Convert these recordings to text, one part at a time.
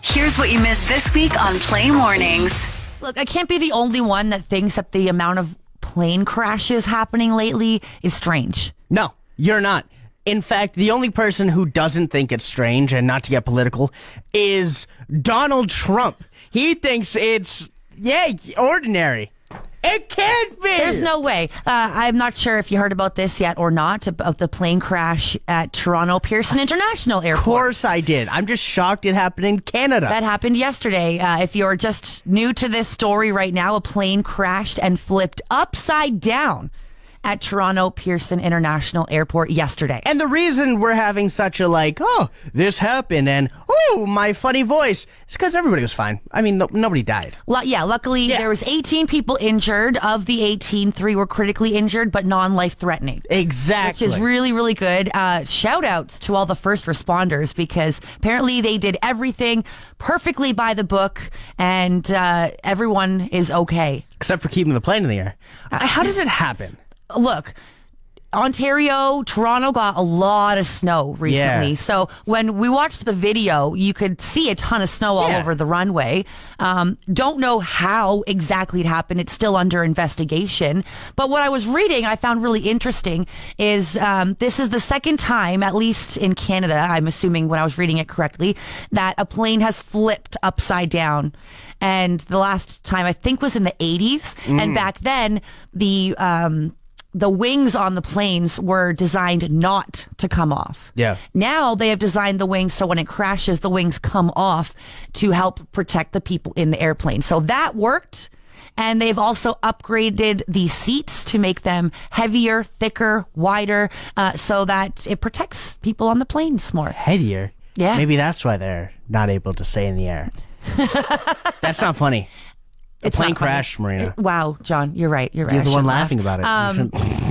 Here's what you missed this week on Play Mornings. Look, I can't be the only one that thinks that the amount of plane crashes happening lately is strange. No, you're not. In fact, the only person who doesn't think it's strange, and not to get political, is Donald Trump. He thinks it's, ordinary. It can't be! There's no way. I'm not sure if you heard about this yet or not, about the plane crash at Toronto Pearson International Airport. Of course I did. I'm just shocked it happened in Canada. That happened yesterday. If you're just new to this story right now, a plane crashed and flipped upside down at Toronto Pearson International Airport yesterday. And the reason we're having such a this happened and, my funny voice, is because everybody was fine. I mean, nobody died. Luckily, there was 18 people injured. Of the 18, 3 were critically injured, but non-life-threatening. Exactly. Which is really, really good. Shout out to all the first responders, because apparently they did everything perfectly by the book, and everyone is okay. Except for keeping the plane in the air. How does it happen? Look, Ontario, Toronto got a lot of snow recently. Yeah. So when we watched the video, you could see a ton of snow all over the runway. Don't know how exactly it happened. It's still under investigation. But what I was reading, I found really interesting, is this is the second time, at least in Canada, I'm assuming when I was reading it correctly, that a plane has flipped upside down. And the last time, I think, was in the 80s. And back then, the wings on the planes were designed not to come off. Yeah. Now they have designed the wings so when it crashes, the wings come off to help protect the people in the airplane. So that worked. And they've also upgraded the seats to make them heavier, thicker, wider, so that it protects people on the planes more. Heavier? Yeah. Maybe that's why they're not able to stay in the air. That's not funny. A plane crash, Marina. Wow, John, you're right. You're right. You're the one laughing about it.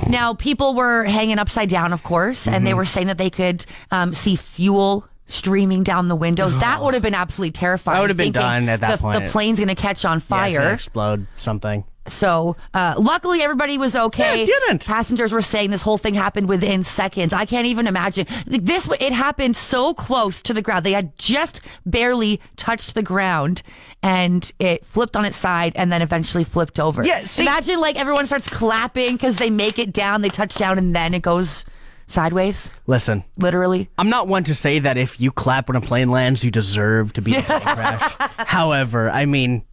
Now, people were hanging upside down, of course, and they were saying that they could see fuel streaming down the windows. That would have been absolutely terrifying. I would have been done at that point. The plane's going to catch on fire. It's gonna explode something. So, luckily, everybody was okay. Yeah, it didn't. Passengers were saying this whole thing happened within seconds. I can't even imagine. It happened so close to the ground. They had just barely touched the ground, and it flipped on its side and then eventually flipped over. Yeah, imagine, everyone starts clapping because they make it down, they touch down, and then it goes sideways. Listen. Literally. I'm not one to say that if you clap when a plane lands, you deserve to be in a plane crash. However, I mean,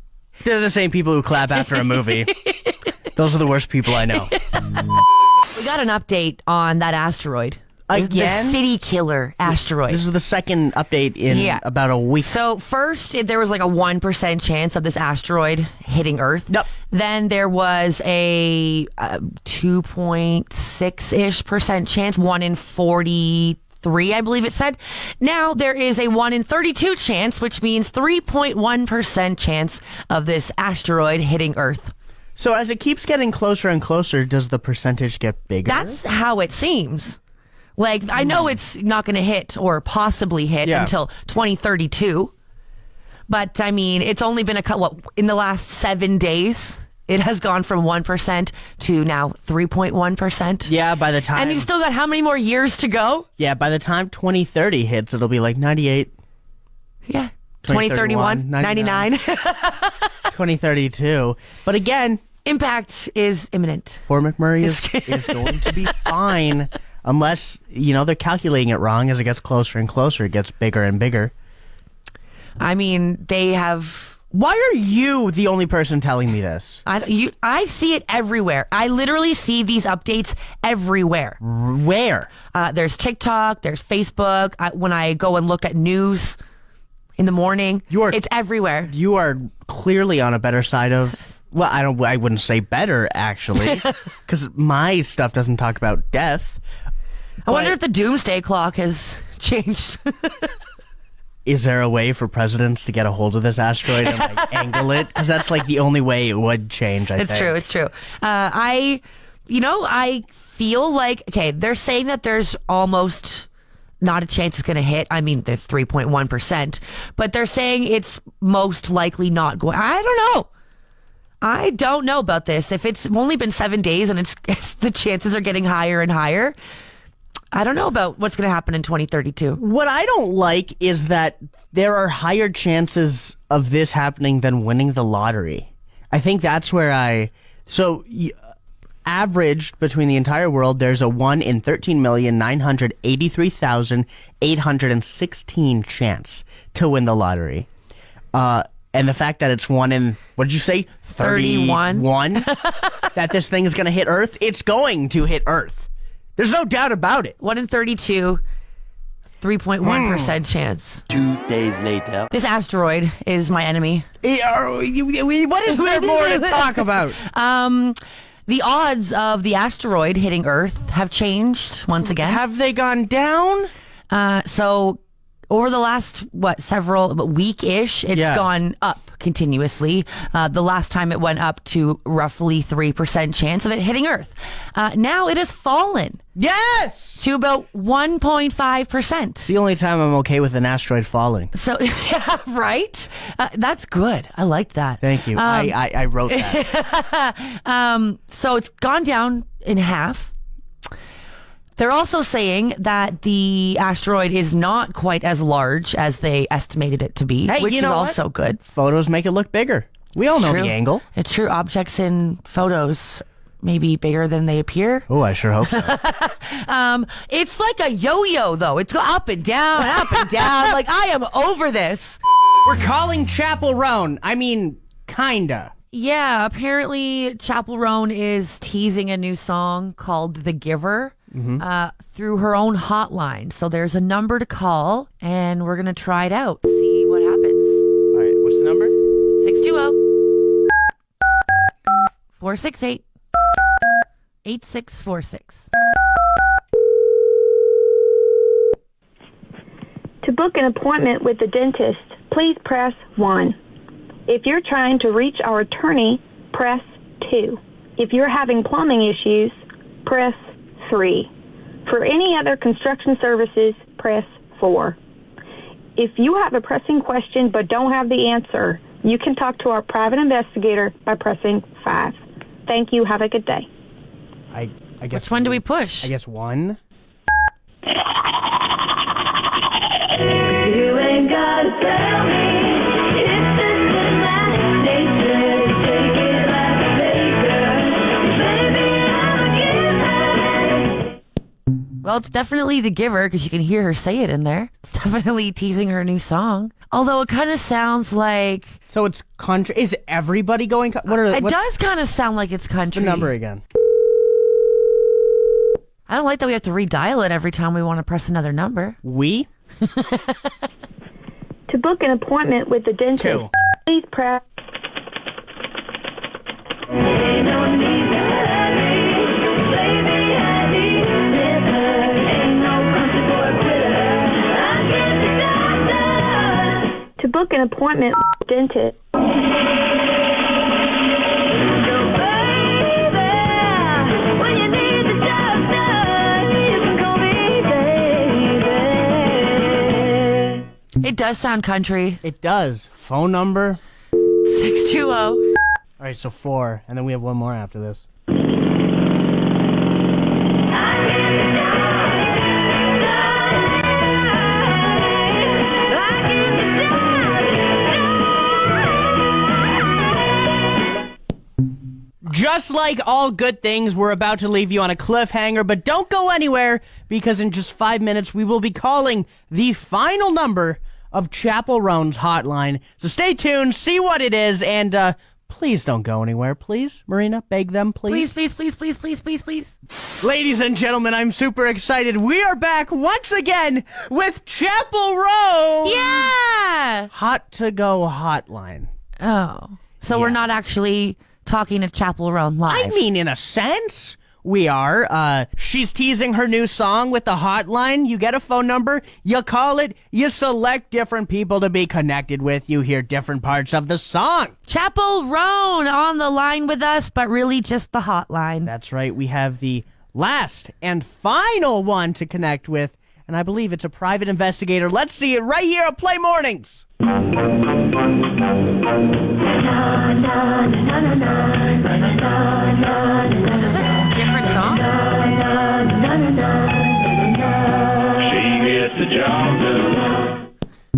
they're the same people who clap after a movie. Those are the worst people I know. We got an update on that asteroid. Again? The city killer asteroid. This is the second update in about a week. So first, there was a 1% chance of this asteroid hitting Earth. Yep. Then there was a 2.6-ish% chance, 1 in 43, I believe it said. Now there is a 1 in 32 chance, which means 3.1% chance of this asteroid hitting Earth. So as it keeps getting closer and closer, does the percentage get bigger? That's how it seems. I know it's not going to hit or possibly hit until 2032. But, I mean, it's only been in the last 7 days, it has gone from 1% to now 3.1%. Yeah, by the time... And you still got how many more years to go? Yeah, by the time 2030 hits, it'll be 98. Yeah. 2031, 99. 2032. But again... Impact is imminent. Fort McMurray is going to be fine. Unless, they're calculating it wrong. As it gets closer and closer, it gets bigger and bigger. I mean, they have... Why are you the only person telling me this? I see it everywhere. I literally see these updates everywhere. Where? There's TikTok, there's Facebook. When I go and look at news in the morning, it's everywhere. You are clearly on a better side of... Well, I wouldn't say better, actually, because my stuff doesn't talk about death. I wonder if the doomsday clock has changed. Is there a way for presidents to get a hold of this asteroid and angle it? Because that's the only way it would change, I think. It's true. I feel they're saying that there's almost not a chance it's going to hit. I mean, there's 3.1%, but they're saying it's most likely not going. I don't know about this. If it's only been 7 days and it's the chances are getting higher and higher, I don't know about what's going to happen in 2032. What I don't like is that there are higher chances of this happening than winning the lottery. I think that's where averaged between the entire world, there's a 1 in 13,983,816 chance to win the lottery. And the fact that it's 1 in, what did you say? 31? That this thing is going to hit Earth? It's going to hit Earth. There's no doubt about it. 1 in 32, 3.1% chance. 2 days later. This asteroid is my enemy. What is there more to talk about? The odds of the asteroid hitting Earth have changed once again. Have they gone down? So over the last, several week-ish, it's gone up continuously. The last time it went up to roughly 3% chance of it hitting Earth. Now it has fallen. Yes! To about 1.5%. It's the only time I'm okay with an asteroid falling. So, yeah, right? That's good. I liked that. Thank you. I wrote that. So it's gone down in half. They're also saying that the asteroid is not quite as large as they estimated it to be, which is also good. Photos make it look bigger. We all know the angle. It's true. Objects in photos may be bigger than they appear. Oh, I sure hope so. It's like a yo-yo, though. It's up and down, up and down. Like, I am over this. We're calling Chapel Roan. I mean, kinda. Yeah, apparently Chapel Roan is teasing a new song called The Giver. Through her own hotline. So there's a number to call, and we're going to try it out, see what happens. All right, what's the number? 620-468-8646. To book an appointment with the dentist, please press 1. If you're trying to reach our attorney, press 2. If you're having plumbing issues, press 3. For any other construction services, press 4. If you have a pressing question but don't have the answer, you can talk to our private investigator by pressing 5. Thank you. Have a good day. I guess. Which one do we push? I guess 1. You ain't gotta tell me if this is my nature. Take it like a baker. Baby, I'm a giver. Well, it's definitely The Giver because you can hear her say it in there. It's definitely teasing her new song. Although it kind of sounds like... So it's country. Is everybody going... It does kind of sound like it's country. The number again. I don't like that we have to redial it every time we want to press another number. We? To book an appointment with the dentist, 2. please press... To book an appointment with the dentist. It does sound country. It does. Phone number? 620. All right, so 4. And then we have one more after this. Just like all good things, we're about to leave you on a cliffhanger, but don't go anywhere because in just 5 minutes we will be calling the final number of Chapel Roan's hotline. So stay tuned, see what it is, and please don't go anywhere, please. Marina, beg them, please. Please, please, please, please, please, please, please. Ladies and gentlemen, I'm super excited. We are back once again with Chapel Roan. Yeah! Hot to go hotline. Oh. So we're not actually... talking to Chapel Roan live. I mean, in a sense, we are. She's teasing her new song with the hotline. You get a phone number, you call it, you select different people to be connected with, you hear different parts of the song. Chapel Roan on the line with us, but really just the hotline. That's right. We have the last and final one to connect with, and I believe it's a private investigator. Let's see it right here at Play Mornings. Is this a different song?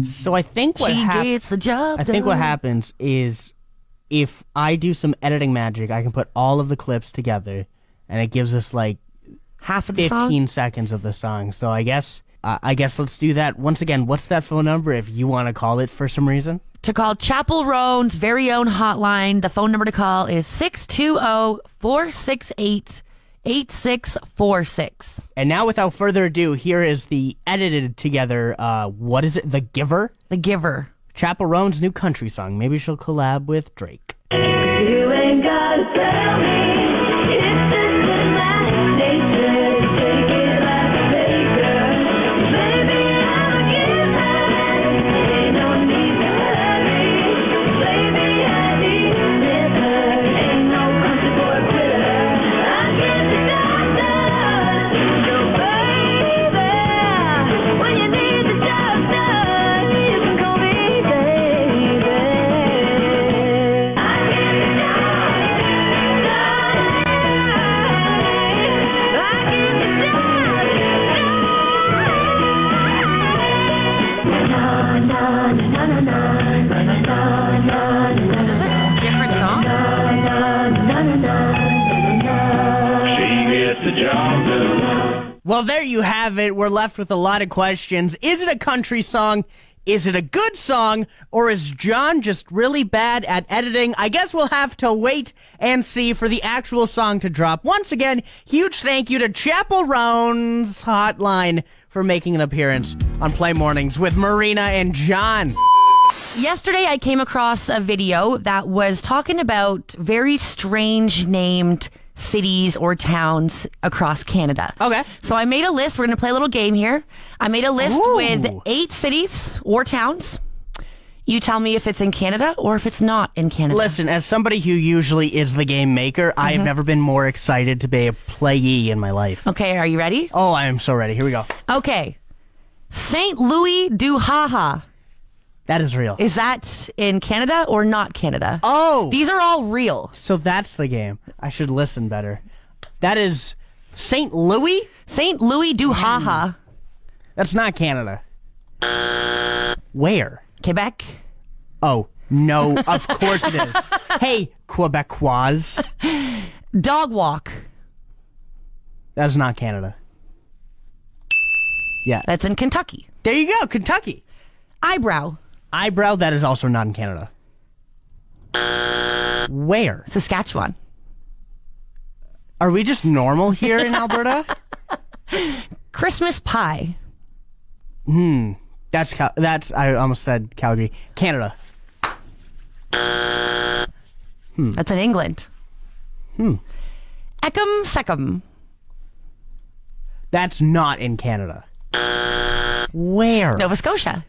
So I think what She gets the job I think what done. happens is if I do some editing magic, I can put all of the clips together, and it gives us like Half of the 15 song? seconds of the song. So I guess let's do that. Once again, what's that phone number if you want to call it for some reason? To call Chapel Roan's very own hotline, the phone number to call is 620-468-8646. And now, without further ado, here is the edited together, what is it? The Giver? The Giver. Chapel Roan's new country song. Maybe she'll collab with Drake. You ain't gotta tell me. It's just in my nature. Take it like a baker. Baby, I'm a giver. Ain't no need to hurry. Baby, I need liver. Ain't no country boy quitter. I get the job done. So baby, when you need the job done, you can call me baby. I get the job Is this a different song? Well, there you have it. We're left with a lot of questions. Is it a country song? Is it a good song? Or is John just really bad at editing? I guess we'll have to wait and see for the actual song to drop. Once again, huge thank you to Chapel Roan's Hotline for making an appearance on Play Mornings with Marina and John. Yesterday, I came across a video that was talking about very strange named cities or towns across Canada. Okay. So I made a list. We're going to play a little game here. I made a list Ooh. with 8 cities or towns. You tell me if it's in Canada or if it's not in Canada. Listen, as somebody who usually is the game maker, I have never been more excited to be a playee in my life. Okay, are you ready? Oh, I am so ready. Here we go. Okay. St. Louis du Haha. That is real. Is that in Canada or not Canada? Oh! These are all real. So that's the game. I should listen better. That is St. Louis? St. Louis du Haha. That's not Canada. Where? Quebec. Oh, no, of course it is. Hey, Quebecois. Dog Walk. That is not Canada. Yeah. That's in Kentucky. There you go, Kentucky. Eyebrow. Eyebrow, that is also not in Canada. Where? Saskatchewan. Are we just normal here in Alberta? Christmas pie. That's I almost said Calgary. Canada. That's in England. Ecum Secum. That's not in Canada. Where? Nova Scotia.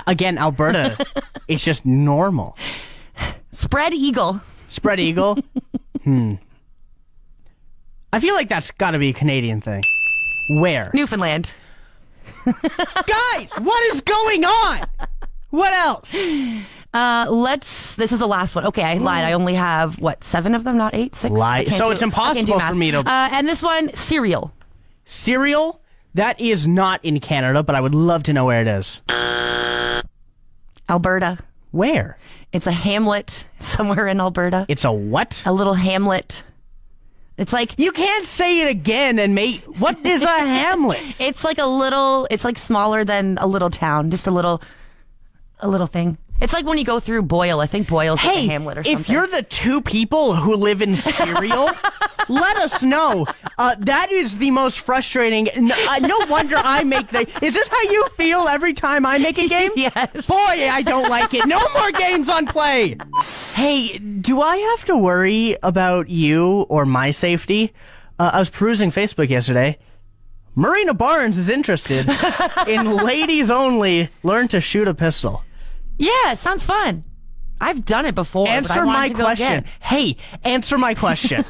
Again, Alberta. It's just normal. Spread Eagle. Spread eagle? I feel like that's got to be a Canadian thing. Where? Newfoundland. Guys, what is going on? What else? This is the last one. Okay, I lied. I only have, 7 of them, not 8? 6? Lie. I can't So do- it's I can't do impossible math. for me to- And this one, cereal. Cereal? That is not in Canada, but I would love to know where it is. Alberta. Where? It's a hamlet somewhere in Alberta. It's a what? A little hamlet. It's like You can't say it again and make... What is a hamlet? it's like smaller than a little town, just a little thing. It's like when you go through Boyle. I think Boyle's like a Hey, hamlet or something. if you're the 2 people who live in cereal, let us know. That is the most frustrating. No wonder I make the... Is this how you feel every time I make a game? Yes. Boy, I don't like it. No more games on Play. Hey, do I have to worry about you or my safety? I was perusing Facebook yesterday. Marina Barnes is interested in ladies only learn to shoot a pistol. Yeah, sounds fun. I've done it before. but I Answer wanted my to go question. again. Hey, answer my question.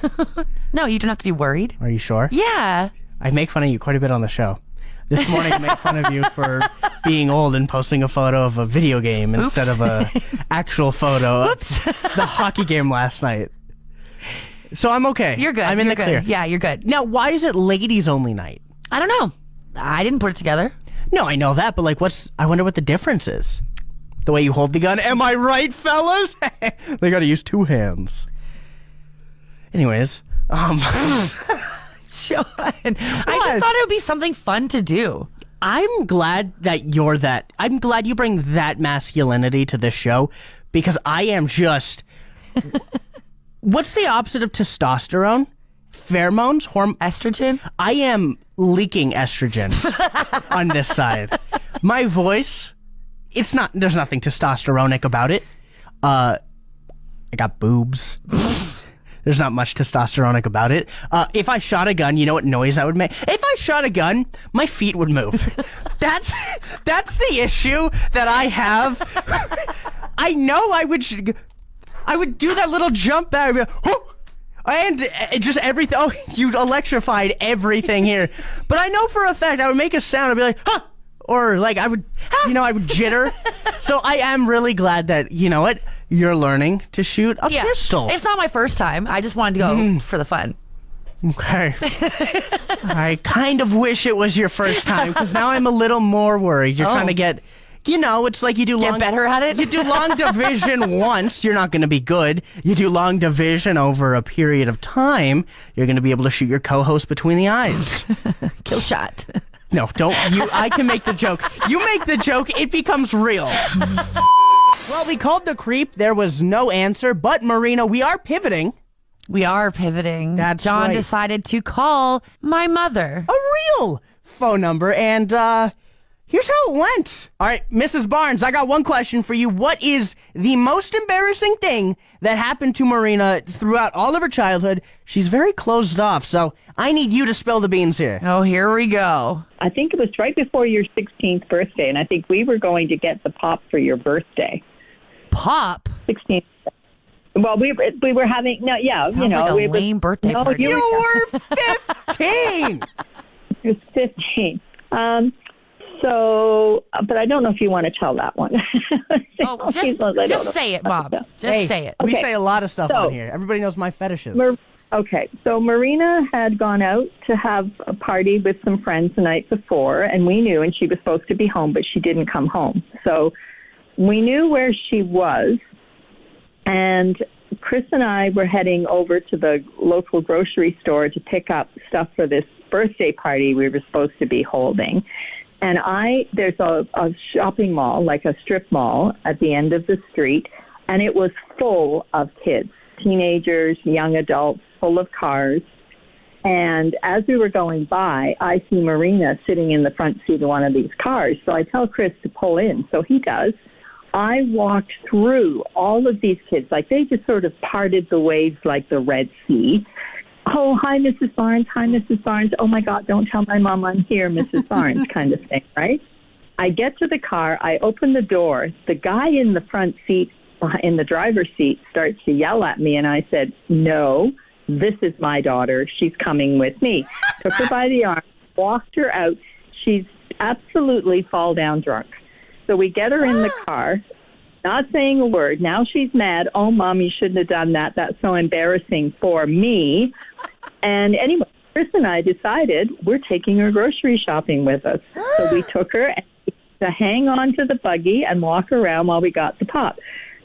No, you don't have to be worried. Are you sure? Yeah. I make fun of you quite a bit on the show. This morning I made fun of you for being old and posting a photo of a video game instead of a actual photo of the hockey game last night. So I'm okay. You're good. I'm in You're the good. clear. Yeah, you're good. Now, why is it ladies only night? I don't know. I didn't put it together. No, I know that, but like, I wonder what the difference is. The way you hold the gun. Am I right, fellas? They gotta use 2 hands. Anyways, John, I just thought it would be something fun to do. I'm glad that you're that. I'm glad you bring that masculinity to this show, because I am just. What's the opposite of testosterone? Pheromones? Estrogen? I am leaking estrogen on this side. My voice. There's nothing testosteronic about it. I got boobs. There's not much testosteronic about it. If I shot a gun, you know what noise I would make? If I shot a gun, my feet would move. That's the issue that I have. I know I would do that little jump back. I'd be like, "Whoo!" And just everything. Oh, you electrified everything here. But I know for a fact I would make a sound. I'd be like, huh! Or like I would jitter. So I am really glad that, you know what, you're learning to shoot a pistol. It's not my first time. I just wanted to go for the fun. Okay. I kind of wish it was your first time, because now I'm a little more worried. You're trying to get, it's like you do Get better at it? You do long division once, you're not going to be good. You do long division over a period of time, you're going to be able to shoot your co-host between the eyes. Kill shot. No, don't. I can make the joke. You make the joke, it becomes real. Well, we called the creep. There was no answer. But, Marina, we are pivoting. We are pivoting. That's John right. decided to call my mother. A real phone number. And here's how it went. All right, Mrs. Barnes, I got one question for you. What is the most embarrassing thing that happened to Marina throughout all of her childhood? She's very closed off, so I need you to spill the beans here. Oh, here we go. I think it was right before your 16th birthday, and I think we were going to get the pop for your birthday. Pop? 16th. Well, we were having Sounds like a we lame birthday party. You were 15! It was 15. So, but I don't know if you want to tell that one. Oh, just say it, Mom. Just say it. We Okay. say a lot of stuff So- on here. Everybody knows my fetishes. Okay, so Marina had gone out to have a party with some friends the night before, and we knew, and she was supposed to be home, but she didn't come home. So we knew where she was, and Chris and I were heading over to the local grocery store to pick up stuff for this birthday party we were supposed to be holding. And there's a shopping mall, like a strip mall at the end of the street, and it was full of kids, teenagers, young adults, full of cars. And as we were going by, I see Marina sitting in the front seat of one of these cars. So I tell Chris to pull in. So he does. I walked through all of these kids, like they just sort of parted the waves like the Red Sea. Oh, hi, Mrs. Barnes. Hi, Mrs. Barnes. Oh, my God, don't tell my mom I'm here, Mrs. Barnes, kind of thing, right? I get to the car. I open the door. The guy in the front seat, in the driver's seat, starts to yell at me, and I said, no, this is my daughter. She's coming with me. Took her by the arm, walked her out. She's absolutely fall down drunk. So we get her in the car, not saying a word. Now she's mad. Oh, Mom, you shouldn't have done that. That's so embarrassing for me. And anyway, Chris and I decided we're taking her grocery shopping with us. So we took her to hang on to the buggy and walk around while we got the pop.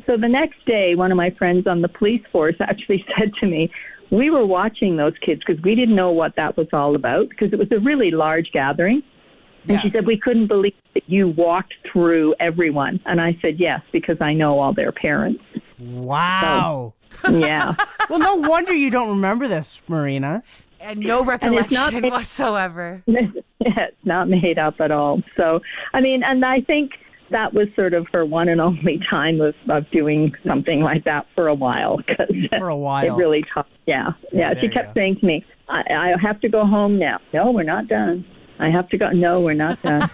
So the next day, one of my friends on the police force actually said to me, we were watching those kids because we didn't know what that was all about, because it was a really large gathering. And she said, we couldn't believe that you walked through everyone. And I said, yes, because I know all their parents. Wow. So, yeah. Well, no wonder you don't remember this, Marina. And no recollection whatsoever. Yeah, it's not made up at all. So, I mean, and I think that was sort of her one and only time of doing something like that for a while. For a while. It really taught. Yeah. She kept saying to me, I have to go home now. No, we're not done. I have to go. No, we're not done.